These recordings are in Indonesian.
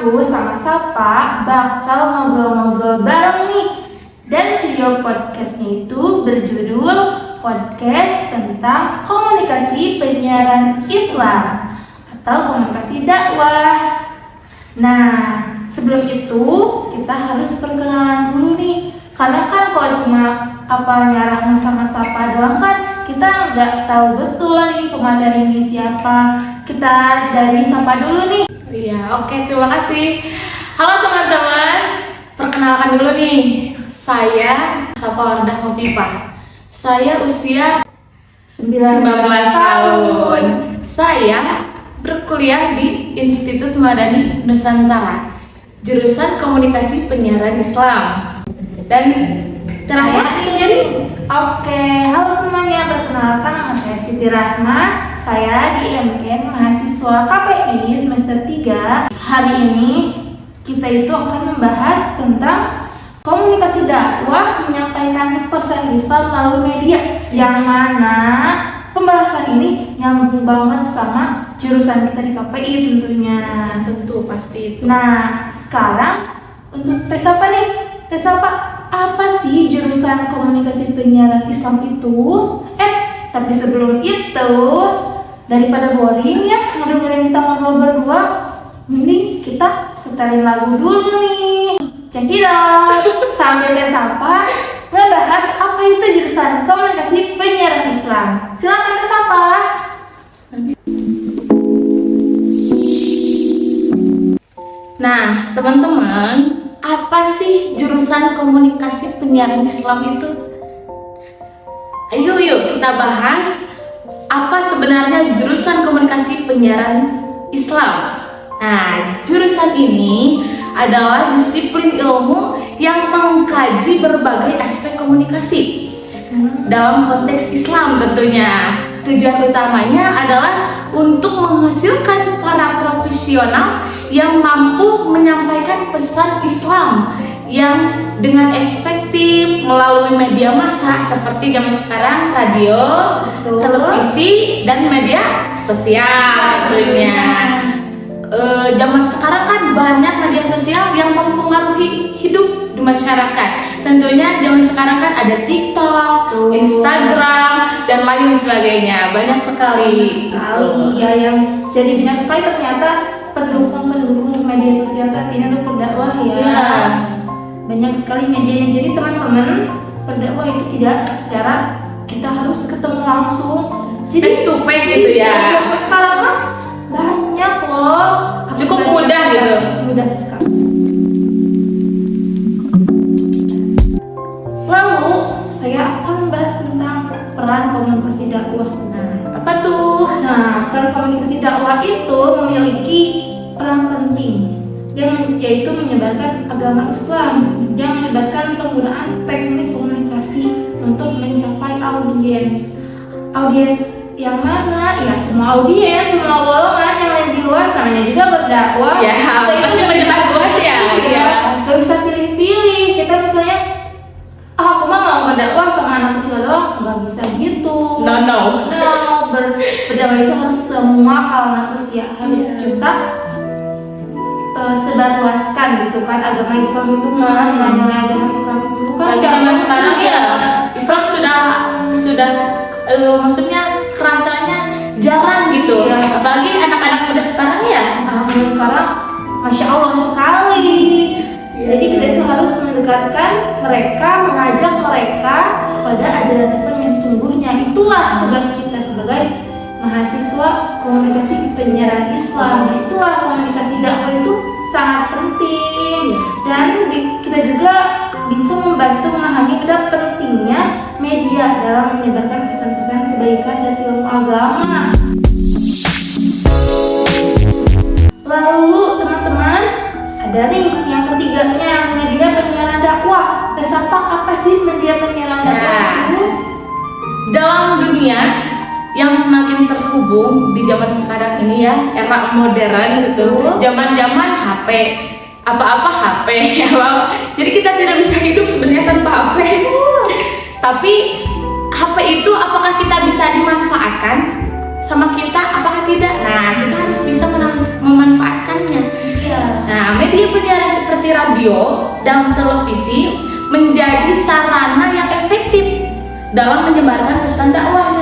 aku sama Safa bakal ngobrol-ngobrol bareng nih. Dan video podcastnya itu berjudul Podcast tentang Komunikasi Penyiaran Islam atau Komunikasi Dakwah. Nah, sebelum itu kita harus perkenalan dulu nih. Karena kan kalau cuma nyarah sama Safa doang kan kita nggak tahu betul nih pemateri ini siapa. Kita dari Safa dulu nih. Iya, oke, terima kasih. Halo teman-teman, perkenalkan dulu nih. Saya Safa Wardah Hopipa. Saya usia 19 tahun. Saya berkuliah di Institut Madani Nusantara, jurusan Komunikasi Penyiaran Islam. Dan terakhir sendiri. Oke, halo semuanya, perkenalkan nama saya Siti Rahma. Saya di IMN mahasiswa KPI semester 3. Hari ini kita itu akan membahas tentang komunikasi dakwah menyampaikan pesan Islam melalui media, yang mana pembahasan ini nyambung banget sama jurusan kita di KPI tentunya. Tentu pasti itu. Nah, sekarang untuk tes apa nih? Tes apa sih jurusan komunikasi penyiaran Islam itu? Tapi sebelum itu, daripada boring ya ngedengerin kita ngobrol berdua, mending kita setelin lagu dulu nih. Check it out. Sambil tes apa? Ngebahas apa itu jurusan komunikasi penyiaran Islam. Silakan tes apa? Nah, teman-teman, apa sih jurusan komunikasi penyiaran Islam itu? Ayo kita bahas apa sebenarnya jurusan komunikasi penyiaran Islam. Nah, jurusan ini adalah disiplin ilmu yang mengkaji berbagai aspek komunikasi dalam konteks Islam tentunya. Tujuan utamanya adalah untuk menghasilkan para profesional yang mampu menyampaikan pesan Islam yang dengan efektif melalui media massa seperti zaman sekarang, radio, televisi, dan media sosial tentunya. Zaman sekarang kan banyak media sosial yang mempengaruhi hidup di masyarakat. Tentunya zaman sekarang kan ada TikTok, Instagram, dan lain sebagainya. Banyak sekali. Ya, yang jadi banyak sekali ternyata pendukung media sosial saat ini untuk berdakwah ya. Banyak sekali media yang jadi teman-teman, berdakwah itu tidak secara kita harus ketemu langsung. Jadi face to face gitu ya. Sekarang mah banyak loh. Cukup mudah gitu. Mudah sekali. Lalu saya akan membahas tentang peran komunikasi dakwah. Apa tuh? Nah, peran komunikasi dakwah itu memiliki peran penting yang yaitu menyebarkan agama Islam, yang melibatkan penggunaan teknik komunikasi untuk mencapai audiens. Audiens yang mana? Ya semua audiens, semua golongan yang lebih luas, namanya juga berdakwah. Ya, pasti menyebar luas ya. Iya, gak bisa pilih-pilih. Kita misalnya, aku mah mau berdakwah sama anak kecil doang, nggak bisa gitu. No. Berdakwah itu harus semua kalangan usia, harus kita sebarluaskan gitu kan agama Islam itu kan, nilai-nilai agama Islam itu kan. Zaman sekarang ya Islam sudah maksudnya kerasanya jarang gitu. Iya. Apalagi anak-anak muda sekarang ya. Anak muda sekarang, masya Allah sekali. Jadi kita itu harus mendekatkan mereka, mengajak mereka pada ajaran Islam yang sesungguhnya. Itulah tugas kita sebagai mahasiswa komunikasi penyiaran Islam. Itulah komunikasi dakwah itu sangat penting. Dan kita juga bisa membantu memahami betapa pentingnya media dalam menyebarkan pesan-pesan kebaikan dan ilmu agama. Lalu teman-teman, ada nih yang ketiganya, media penyiaran dakwah. Tes apa sih media penyiaran dakwah itu? Dalam dunia yang semakin terhubung di zaman sekarang ini ya, era modern gitu, zaman-zaman HP, apa-apa HP. Jadi kita tidak bisa hidup sebenarnya tanpa HP. Tapi HP itu apakah kita bisa dimanfaatkan sama kita, apakah tidak? Nah, kita harus bisa memanfaatkannya. Iya. Nah, penyiaran seperti radio dan televisi menjadi sarana yang efektif dalam menyebarkan pesan dakwah.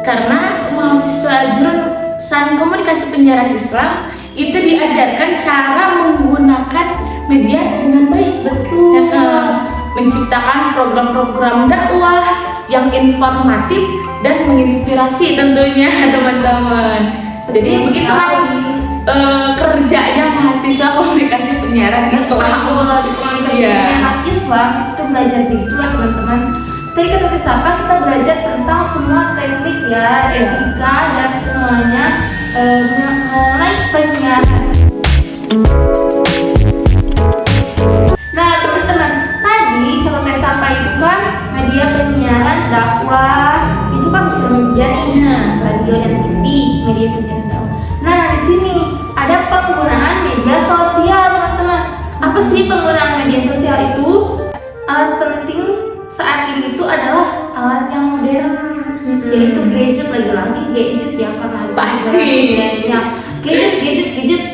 Karena mahasiswa jurusan komunikasi penyiaran Islam itu diajarkan cara menggunakan media dengan baik. Betul. Menciptakan program-program dakwah yang informatif dan menginspirasi tentunya teman-teman. Jadi begitulah kerjanya mahasiswa komunikasi penyiaran Islam. Di komunikasi penyiaran Islam kita belajar begitulah teman-teman. Tadi kata siapa kita belajar tentang semua teknik ya, etika dan semuanya mengenai penyiaran. Nah teman-teman, tadi kalau kayak siapa itu kan media penyiaran dakwah itu kan sosial media nih, radio dan TV, media penyiaran dakwah. Nah di sini ada penggunaan media sosial teman-teman. Apa sih penggunaan media sosial itu? Alat penting saat ini itu adalah alat yang modern, yaitu gadget. Lagi-lagi gadget ya, karena pasti gadget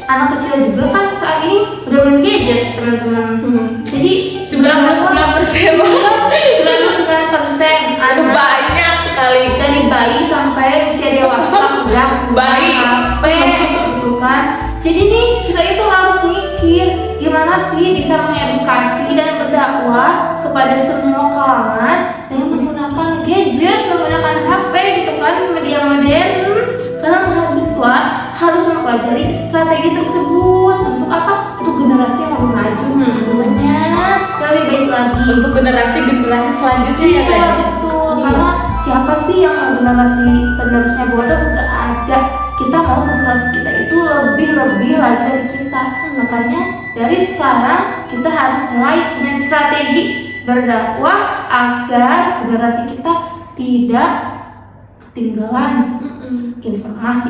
anak kecil juga kan saat ini udah main gadget teman-teman. Jadi 99% ada banyak sekali dari bayi sampai usia dewasa udah bayi HP gitu kan. Jadi nih kita itu harus mikir gimana sih bisa mengedukasi dan berdakwah kepada semua kalangan dengan menggunakan gadget, menggunakan HP gitu kan, media modern. Karena mahasiswa harus mempelajari strategi tersebut untuk apa? Untuk generasi yang lebih maju tentunya, lebih baik lagi untuk generasi selanjutnya ya kan? Betul. Karena siapa sih yang mau generasi penerusnya bodoh? Gak ada. Kita mau generasi kita itu lebih lagi dari kita. Makanya dari sekarang kita harus mulai punya strategi berdakwah agar generasi kita tidak ketinggalan informasi.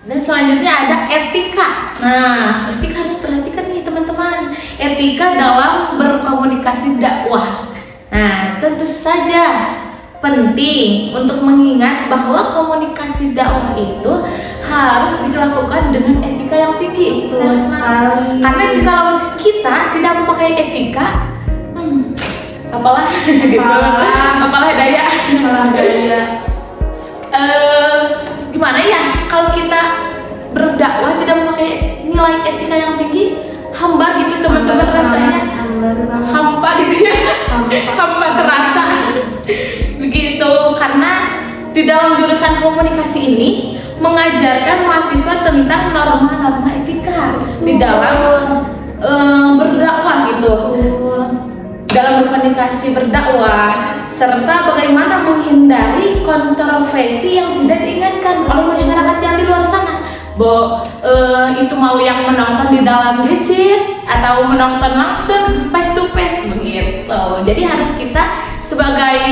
Dan selanjutnya ada etika. Nah, etika harus perhatikan nih teman-teman. Etika dalam berkomunikasi dakwah. Nah, tentu saja penting untuk mengingat bahwa komunikasi dakwah itu harus dilakukan dengan etika yang tinggi. Karena jika kita tidak memakai etika, apalah daya. Gimana ya kalau kita berdakwah tidak memakai nilai etika yang tinggi, hambar gitu teman-teman, rasanya hampa gitu ya, hampa terasa begitu. Karena di dalam jurusan komunikasi ini mengajarkan mahasiswa tentang norma-norma etika di dalam berdakwah gitu, dalam berkomunikasi berdakwah, serta bagaimana menghindari kontroversi yang tidak diinginkan oleh masyarakat yang di luar sana. Itu mau yang menonton di dalam gadget atau menonton langsung face to face begitu. Jadi harus kita sebagai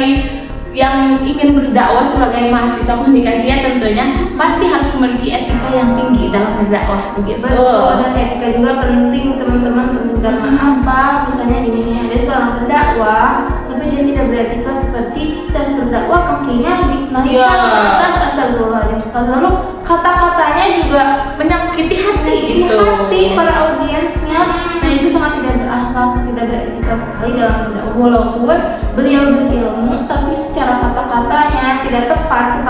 yang ingin berdakwah sebagai mahasiswa komunikasi ya tentunya pasti harus memiliki etika yang tinggi dalam berdakwah begitu. Betul, dan etika juga penting teman-teman. Penting karena apa? Misalnya ini ada seorang pendakwah tapi dia tidak beretika seperti saat berdakwah kakinya dinaikkan ke atas, astagfirullahaladzim sekali, lalu kata-katanya juga menyakiti hati para audiensnya. Nah itu sangat tidak berakhlak, tidak beretika sekali dalam berdakwah. Walaupun beliau berilmu tapi secara kata-katanya tidak tepat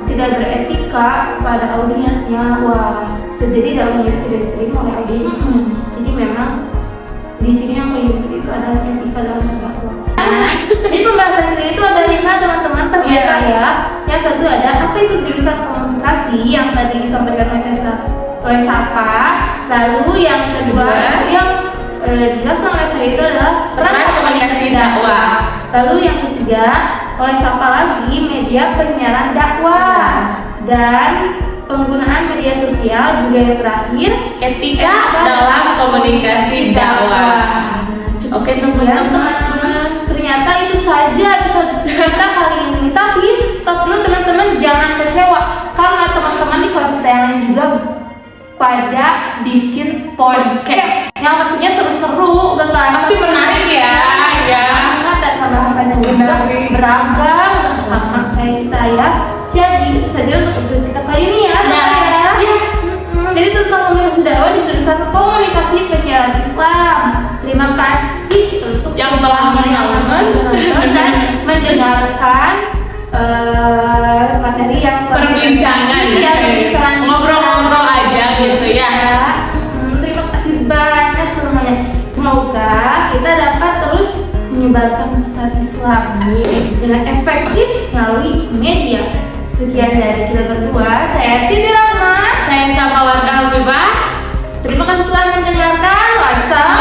tidak beretika kepada audiensnya, wah sejadi dakwahnya tidak diterima oleh audiensnya. Jadi memang di sini yang paling penting itu adalah etika dalam berdakwah. Jadi pembahasan kita itu ada 5 teman-teman ternyata ya. Yang satu ada apa itu jurusan komunikasi yang tadi disampaikan oleh Safa. Lalu yang kedua yang dijelaskan oleh saya itu adalah peran komunikasi dakwah. Lalu yang ketiga oleh Safa lagi media penyiaran dakwah dan penggunaan media sosial. Juga yang terakhir etika dalam komunikasi dakwah. Oke teman-teman, ternyata itu saja episode kita kali ini. Tapi stop dulu teman-teman, jangan kecewa karena teman-teman di kelas kita yang lain juga pada bikin podcast yang pastinya seru-seru, pasti menarik ya. Dan pembahasannya juga beragam, gak sama kayak kita ya. Jadi itu saja untuk episode kita kali ini ya. Jadi tentang komunikasi dakwah di jurusan Komunikasi Penyiaran Islam. Terima kasih untuk Yang telah menonton dan mendengarkan materi yang perbincangan ya, perbincangan ngobrol-ngobrol aja gitu ya. Terima kasih banyak semuanya. Semoga kita dapat terus menyebarkan pesan Islam dengan efektif melalui media. Sekian dari kita berdua. Saya Siti Rahma. Saya Safa Wardah Wibah. Terima kasih telah mendengarkan. Wassalamualaikum.